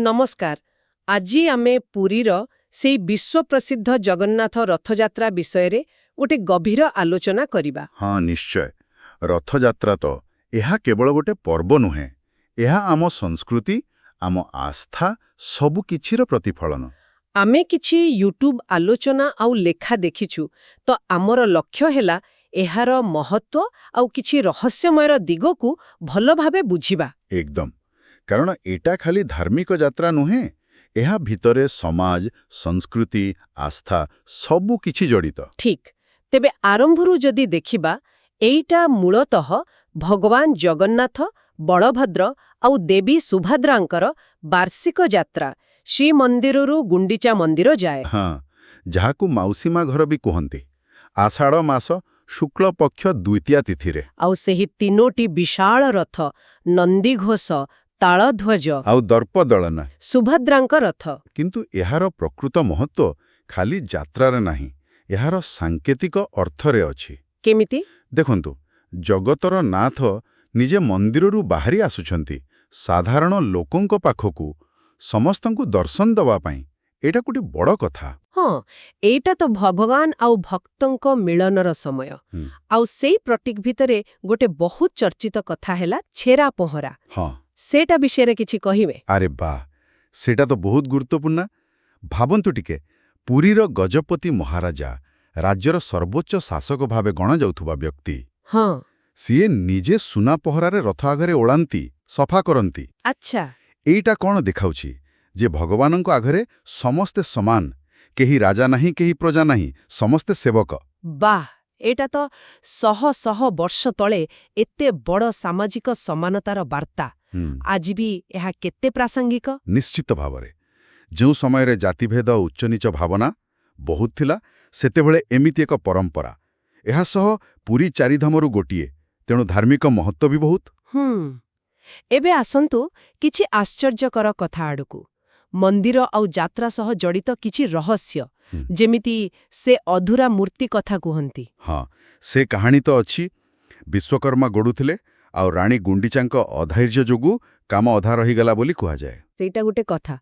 ନମସ୍କାର। ଆଜି ଆମେ ପୁରୀର ସେଇ ବିଶ୍ୱପ୍ରସିଦ୍ଧ ଜଗନ୍ନାଥ ରଥଯାତ୍ରା ବିଷୟରେ ଗୋଟେ ଗଭୀର ଆଲୋଚନା କରିବା। ହଁ, ନିଶ୍ଚୟ। ରଥଯାତ୍ରା ତ ଏହା କେବଳ ଗୋଟେ ପର୍ବ ନୁହେଁ, ଏହା ଆମ ସଂସ୍କୃତି, ଆମ ଆସ୍ଥା ସବୁକିଛିର ପ୍ରତିଫଳନ। ଆମେ କିଛି ୟୁଟ୍ୟୁବ ଆଲୋଚନା ଆଉ ଲେଖା ଦେଖିଛୁ, ତ ଆମର ଲକ୍ଷ୍ୟ ହେଲା ଏହାର ମହତ୍ତ୍ୱ ଆଉ କିଛି ରହସ୍ୟମୟର ଦିଗକୁ ଭଲ ଭାବେ ବୁଝିବା। ଏକଦମ। କାରଣ ଏଟା ଖାଲି ଧାର୍ମିକ ଯାତ୍ରା ନୁହେଁ, ଏହା ଭିତରେ ସମାଜ, ସଂସ୍କୃତି, ଆସ୍ଥା ସବୁ କିଛି ଜଡ଼ିତ। ଠିକ୍। ତେବେ ଆରମ୍ଭରୁ ଯଦି ଦେଖିବା, ଏଇଟା ମୂଳତଃ ଭଗବାନ ଜଗନ୍ନାଥ, ବଳଭଦ୍ର ଆଉ ଦେବୀ ସୁଭଦ୍ରାଙ୍କର ବାର୍ଷିକ ଯାତ୍ରା, ଶ୍ରୀମନ୍ଦିରରୁ ଗୁଣ୍ଡିଚା ମନ୍ଦିର ଯାଏ। ହଁ, ଯାହାକୁ ମାଉସୀମା ଘର ବି କୁହନ୍ତି। ଆଷାଢ଼ ମାସ ଶୁକ୍ଳପକ୍ଷ ଦ୍ୱିତୀୟା ତିଥିରେ। ଆଉ ସେହି ତିନୋଟି ବିଶାଳ ରଥ, ନନ୍ଦିଘୋଷ, ତାଳଧ୍ୱଜ ଆଉ ଦର୍ପଦଳନ। ସୁଭଦ୍ରାଙ୍କ ରଥ। କିନ୍ତୁ ଏହାର ପ୍ରକୃତ ମହତ୍ତ୍ୱ ଖାଲି ଯାତ୍ରାରେ ନାହିଁ, ଏହାର ସାଙ୍କେତିକ ଅର୍ଥରେ ଅଛି। କେମିତି? ଦେଖନ୍ତୁ, ଜଗତର ନାଥ ନିଜେ ମନ୍ଦିରରୁ ବାହାରି ଆସୁଛନ୍ତି ସାଧାରଣ ଲୋକଙ୍କ ପାଖକୁ, ସମସ୍ତଙ୍କୁ ଦର୍ଶନ ଦେବା ପାଇଁ। ଏଇଟା ଗୋଟେ ବଡ଼ କଥା। ହଁ, ଏଇଟା ତ ଭଗବାନ ଆଉ ଭକ୍ତଙ୍କ ମିଳନର ସମୟ। ଆଉ ସେଇ ପ୍ରତୀକ ଭିତରେ ଗୋଟେ ବହୁତ ଚର୍ଚ୍ଚିତ କଥା ହେଲା ଛେରା ପହଁରା। ହଁ, ସେଟା ବିଷୟରେ କିଛି କହିବେ? ଆରେ ବାଃ, ସେଇଟା ତ ବହୁତ ଗୁରୁତ୍ୱପୂର୍ଣ୍ଣ। ଭାବନ୍ତୁ ଟିକେ, ପୁରୀର ଗଜପତି ମହାରାଜା, ରାଜ୍ୟର ସର୍ବୋଚ୍ଚ ଶାସକ ଭାବେ ଗଣାଯାଉଥିବା ବ୍ୟକ୍ତି, ହଁ। ସିଏ ନିଜେ ସୁନା ପହରାରେ ରଥ ଆଗରେ ଓଳାନ୍ତି, ସଫା କରନ୍ତି। ଆଚ୍ଛା। ଏଇଟା କ'ଣ ଦେଖାଉଛି ଯେ ଭଗବାନଙ୍କ ଆଗରେ ସମସ୍ତେ ସମାନ, କେହି ରାଜା ନାହିଁ, କେହି ପ୍ରଜା ନାହିଁ, ସମସ୍ତେ ସେବକ। ବାଃ, ଏଇଟା ତ ଶହ ଶହ ବର୍ଷ ତଳେ ଏତେ ବଡ଼ ସାମାଜିକ ସମାନତାର ବାର୍ତ୍ତା। ଆଜି ବି ଏହା କେତେ ପ୍ରାସଙ୍ଗିକ? ନିଶ୍ଚିତ ଭାବରେ। ଯେଉଁ ସମୟରେ ଜାତିଭେଦ ଓ ଉଚ୍ଚନୀଚ ଭାବନା ବହୁତ ଥିଲା, ସେତେବେଳେ ଏମିତି ଏକ ପରମ୍ପରା। ଏହା ସହ ପୁରୀ ଚାରିଧାମରୁ ଗୋଟିଏ, ତେଣୁ ଧାର୍ମିକ ମହତ୍ତ୍ୱ ବି ବହୁତ। ଏବେ ଆସନ୍ତୁ କିଛି ଆଶ୍ଚର୍ଯ୍ୟକର କଥା ଆଡ଼କୁ। ମନ୍ଦିର ଆଉ ଯାତ୍ରା ସହ ଜଡ଼ିତ କିଛି ରହସ୍ୟ, ଯେମିତି ସେ ଅଧୁରା ମୂର୍ତ୍ତି କଥା କୁହନ୍ତି। ହଁ, ସେ କାହାଣୀ ତ ଅଛି। ବିଶ୍ୱକର୍ମା ଗଢ଼ୁଥିଲେ, ଆଉ ରାଣୀ ଗୁଣ୍ଡିଚାଙ୍କ ଅଧୈର୍ଯ୍ୟ ଯୋଗୁଁ କାମ ଅଧା ରହିଗଲା ବୋଲି କୁହାଯାଏ। ସେଇଟା ଗୋଟେ କଥା।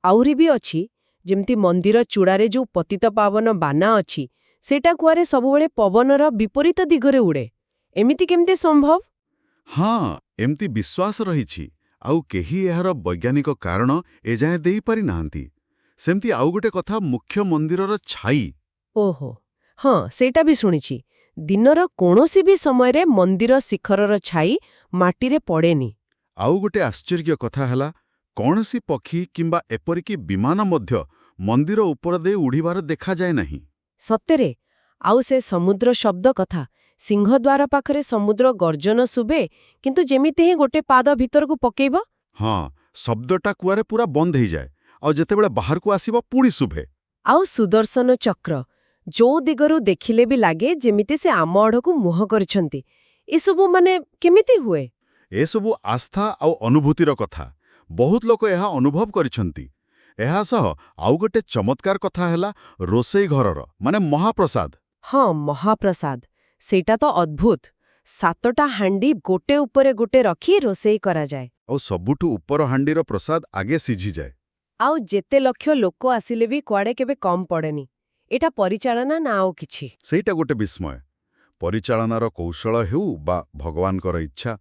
ଆହୁରି ବି ଅଛି, ଯେମିତି ମନ୍ଦିର ଚୂଡ଼ାରେ ଯୋଉ ପତିତପାବନ ବାନା ଅଛି, ସେଇଟା କୁଆଡ଼େ ସବୁବେଳେ ପବନର ବିପରୀତ ଦିଗରେ ଉଡ଼େ। ଏମିତି କେମିତି ସମ୍ଭବ? ହଁ, ଏମିତି ବିଶ୍ୱାସ ରହିଛି, ଆଉ କେହି ଏହାର ବୈଜ୍ଞାନିକ କାରଣ ଏଯାଏଁ ଦେଇପାରିନାହାନ୍ତି। ସେମିତି ଆଉ ଗୋଟେ କଥା, ମୁଖ୍ୟ ମନ୍ଦିରର ଛାଇ। ଓହୋ, ହଁ, ସେଇଟା ବି ଶୁଣିଛି। ଦିନର କୌଣସି ବି ସମୟରେ ମନ୍ଦିର ଶିଖରର ଛାଇ ମାଟିରେ ପଡ଼େନି। ଆଉ ଗୋଟେ ଆଶ୍ଚର୍ଯ୍ୟ କଥା ହେଲା, କୌଣସି ପକ୍ଷୀ କିମ୍ବା ଏପରିକି ବିମାନ ମଧ୍ୟ ମନ୍ଦିର ଉପର ଦେଇ ଉଡ଼ିବାର ଦେଖାଯାଏ ନାହିଁ। ସତରେ? ଆଉ ସେ ସମୁଦ୍ର ଶବ୍ଦ କଥା, ସିଂହଦ୍ୱାର ପାଖରେ ସମୁଦ୍ର ଗର୍ଜନ ଶୁଭେ, କିନ୍ତୁ ଯେମିତି ହିଁ ଗୋଟେ ପାଦ ଭିତରକୁ ପକେଇବ। ହଁ, ଶବ୍ଦଟା କୁଆରେ ପୁରା ବନ୍ଦ ହେଇଯାଏ, ଆଉ ଯେତେବେଳେ ବାହାରକୁ ଆସିବ ପୁଣି ଶୁଭେ। ଆଉ ସୁଦର୍ଶନ ଚକ୍ର, ଯୋଉ ଦିଗରୁ ଦେଖିଲେ ବି ଲାଗେ ଯେମିତି ସେ ଆମ ଆଡ଼କୁ ମୁହଁ କରିଛନ୍ତି। ଏସବୁ ମାନେ କେମିତି ହୁଏ? ଏସବୁ ଆସ୍ଥା ଆଉ ଅନୁଭୂତିର କଥା। ବହୁତ ଲୋକ ଏହା ଅନୁଭବ କରିଛନ୍ତି। ଏହା ସହ ଆଉ ଗୋଟେ ଚମତ୍କାର କଥା ହେଲା ରୋଷେଇ ଘରର, ମାନେ ମହାପ୍ରସାଦ। ହଁ, ମହାପ୍ରସାଦ। ସେଇଟା ତ ଅଦ୍ଭୁତ। 7ଟା ହାଣ୍ଡି ଗୋଟେ ଉପରେ ଗୋଟେ ରଖି ରୋଷେଇ କରାଯାଏ। ଆଉ ସବୁଠୁ ଉପର ହାଣ୍ଡିର ପ୍ରସାଦ ଆଗେ ସିଝିଯାଏ। ଆଉ ଯେତେ ଲକ୍ଷ ଲୋକ ଆସିଲେ ବି କୁଆଡ଼େ କେବେ କମ୍ ପଡ଼େନି। ଏଟା ପରିଚାଳନା ନା ଆଉ କିଛି? ସେଇଟା ଗୋଟେ ବିସ୍ମୟ। ପରିଚାଳନାର କୌଶଳ ହେଉ ବା ଭଗବାନଙ୍କର ଇଚ୍ଛା,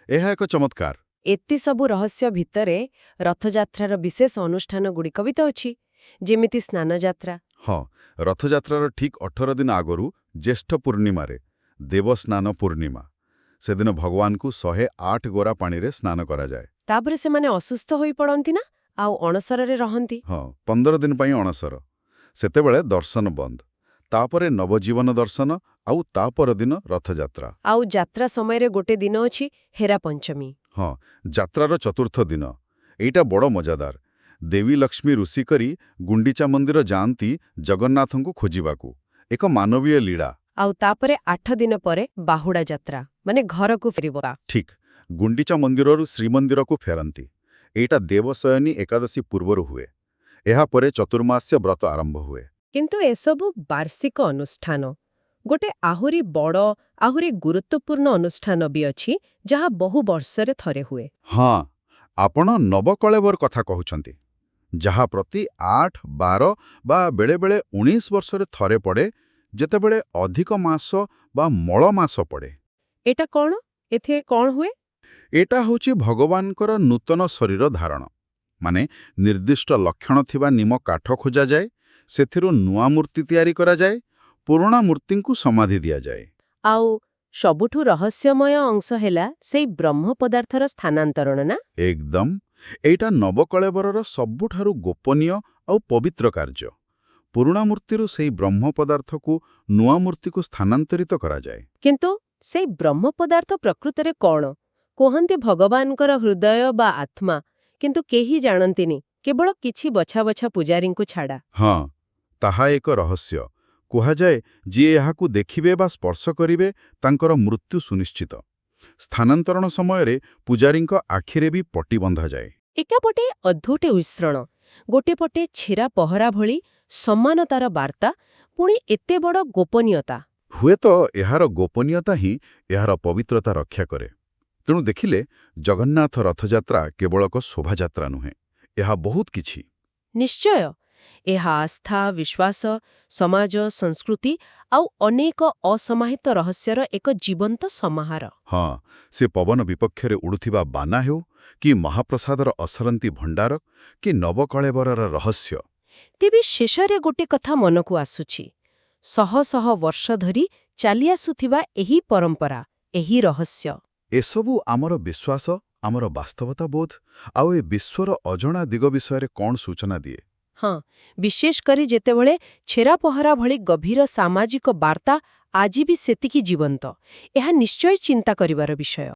ଏହା ଏକ ଚମତ୍କାର। ଏତେ ସବୁ ରହସ୍ୟ ଭିତରେ ରଥଯାତ୍ରାର ବିଶେଷ ଅନୁଷ୍ଠାନଗୁଡ଼ିକ ବି ତ ଅଛି, ଯେମିତି ସ୍ନାନଯାତ୍ରା। ହଁ, ରଥଯାତ୍ରାର ଠିକ୍ 18 ଦିନ ଆଗରୁ, ଜ୍ୟେଷ୍ଠ ପୂର୍ଣ୍ଣିମାରେ, ଦେବସ୍ନାନ ପୂର୍ଣ୍ଣିମା, ସେଦିନ ଭଗବାନଙ୍କୁ 108 ଗୋରା ପାଣିରେ ସ୍ନାନ କରାଯାଏ। ତାପରେ ସେମାନେ ଅସୁସ୍ଥ ହୋଇପଡ଼ନ୍ତି ନା, ଆଉ ଅଣସରରେ ରହନ୍ତି? ହଁ, 15 ଦିନ ପାଇଁ ଅଣସର। ସେତେବେଳେ ଦର୍ଶନ ବନ୍ଦ। ତାପରେ ନବଜୀବନ ଦର୍ଶନ, ଆଉ ତା ପରଦିନ ରଥଯାତ୍ରା। ଆଉ ଯାତ୍ରା ସମୟରେ ଗୋଟେ ଦିନ ଅଛି, ହେରା ପଞ୍ଚମୀ। ହଁ, ଯାତ୍ରାର ଚତୁର୍ଥ ଦିନ। ଏଇଟା ବଡ଼ ମଜାଦାର। ଦେବୀ ଲକ୍ଷ୍ମୀ ଋଷି କରି ଗୁଣ୍ଡିଚା ମନ୍ଦିର ଯାଆନ୍ତି ଜଗନ୍ନାଥଙ୍କୁ ଖୋଜିବାକୁ। ଏକ ମାନବୀୟ ଲୀଳା। ଆଉ ତାପରେ 8 ଦିନ ପରେ ବାହୁଡ଼ା ଯାତ୍ରା, ମାନେ ଘରକୁ ଫେରିବା। ଠିକ୍, ଗୁଣ୍ଡିଚା ମନ୍ଦିରରୁ ଶ୍ରୀମନ୍ଦିରକୁ ଫେରନ୍ତି। ଏଇଟା ଦେବଶୟନୀ ଏକାଦଶୀ ପୂର୍ବରୁ ହୁଏ। ଏହାପରେ ଚତୁର୍ମାସ୍ୟ ବ୍ରତ ଆରମ୍ଭ ହୁଏ। କିନ୍ତୁ ଏସବୁ ବାର୍ଷିକ ଅନୁଷ୍ଠାନ। ଗୋଟେ ଆହୁରି ବଡ଼, ଆହୁରି ଗୁରୁତ୍ୱପୂର୍ଣ୍ଣ ଅନୁଷ୍ଠାନ ବି ଅଛି, ଯାହା ବହୁ ବର୍ଷରେ ଥରେ ହୁଏ। ହଁ, ଆପଣ ନବକଳେବର କଥା କହୁଛନ୍ତି, ଯାହା ପ୍ରତି 8, 12 ବା ବେଳେବେଳେ 19 ବର୍ଷରେ ଥରେ ପଡ଼େ, ଯେତେବେଳେ ଅଧିକ ମାସ ବା ମଳ ମାସ ପଡ଼େ। ଏଟା କଣ? ଏଥିରେ କଣ ହୁଏ? ଏଟା ହେଉଛି ଭଗବାନଙ୍କର ନୂତନ ଶରୀର ଧାରଣ। ମାନେ ନିର୍ଦ୍ଦିଷ୍ଟ ଲକ୍ଷଣ ଥିବା ନିମ କାଠ ଖୋଜାଯାଏ, ସେଥିରୁ ନୂଆ ମୂର୍ତ୍ତି ତିଆରି କରାଯାଏ, ପୁରୁଣା ମୂର୍ତ୍ତିଙ୍କୁ ସମାଧି ଦିଆଯାଏ। ଆଉ ସବୁଠୁ ରହସ୍ୟମୟ ଅଂଶ ହେଲା ସେଇ ବ୍ରହ୍ମ ପଦାର୍ଥର ସ୍ଥାନାନ୍ତରଣ, ନା? ଏକଦମ। ଏଇଟା ନବକଳେବରର ସବୁଠାରୁ ଗୋପନୀୟ ଆଉ ପବିତ୍ର କାର୍ଯ୍ୟ। ପୁରୁଣା ମୂର୍ତ୍ତିରୁ ସେହି ବ୍ରହ୍ମ ପଦାର୍ଥକୁ ନୂଆ ମୂର୍ତ୍ତିକୁ ସ୍ଥାନାନ୍ତରିତ କରାଯାଏ। କିନ୍ତୁ ସେଇ ବ୍ରହ୍ମ ପଦାର୍ଥ ପ୍ରକୃତରେ କଣ? କୁହନ୍ତି ଭଗବାନଙ୍କର ହୃଦୟ ବା ଆତ୍ମା, କିନ୍ତୁ କେହି ଜାଣନ୍ତିନି, କେବଳ କିଛି ବଛା ବଛା ପୂଜାରୀଙ୍କୁ ଛାଡ଼ା। ହଁ, ତାହା ଏକ ରହସ୍ୟ। କୁହାଯାଏ, ଯିଏ ଏହାକୁ ଦେଖିବେ ବା ସ୍ପର୍ଶ କରିବେ, ତାଙ୍କର ମୃତ୍ୟୁ ସୁନିଶ୍ଚିତ। ସ୍ଥାନାନ୍ତରଣ ସମୟରେ ପୂଜାରୀଙ୍କ ଆଖିରେ ବି ପଟି ବନ୍ଧାଯାଏ। ଏକାପଟେ ଅଦ୍ଭୁତ ମିଶ୍ରଣ, ଗୋଟେ ପଟେ ଛେରା ପହରା ଭଳି ସମାନତାର ବାର୍ତ୍ତା, ପୁଣି ଏତେ ବଡ଼ ଗୋପନୀୟତା। ହୁଏତ ଏହାର ଗୋପନୀୟତା ହିଁ ଏହାର ପବିତ୍ରତା ରକ୍ଷା କରେ। ତେଣୁ ଦେଖିଲେ, ଜଗନ୍ନାଥ ରଥଯାତ୍ରା କେବଳ ଏକ ଶୋଭାଯାତ୍ରା ନୁହେଁ, ଏହା ବହୁତ କିଛି। ନିଶ୍ଚୟ, ଏହା ଆସ୍ଥା, ବିଶ୍ୱାସ, ସମାଜ, ସଂସ୍କୃତି ଆଉ ଅନେକ ଅସମାହିତ ରହସ୍ୟର ଏକ ଜୀବନ୍ତ ସମାହାର। ହଁ, ସେ ପବନ ବିପକ୍ଷରେ ଉଡ଼ୁଥିବା ବାନା ହେଉ, କି ମହାପ୍ରସାଦର ଅସରନ୍ତି ଭଣ୍ଡାର, କି ନବକଳେବରର ରହସ୍ୟ। ତେବେ ଶେଷରେ ଗୋଟେ କଥା ମନକୁ ଆସୁଛି, ଶହ ଶହ ବର୍ଷ ଧରି ଚାଲିଆସୁଥିବା ଏହି ପରମ୍ପରା, ଏହି ରହସ୍ୟ। ଏସବୁ ଆମର ବିଶ୍ୱାସ, ଆମର ବାସ୍ତବତା ବୋଧ, ଆଉ ଏ ବିଶ୍ୱର ଅଜଣା ଦିଗ ବିଷୟରେ କ'ଣ ସୂଚନା ଦିଏ? ହଁ, ବିଶେଷ କରି ଯେତେବେଳେ ଛେରା ପହରା ଭଳି ଗଭୀର ସାମାଜିକ ବାର୍ତ୍ତା ଆଜି ବି ସେତିକି ଜୀବନ୍ତ। ଏହା ନିଶ୍ଚୟ ଚିନ୍ତା କରିବାର ବିଷୟ।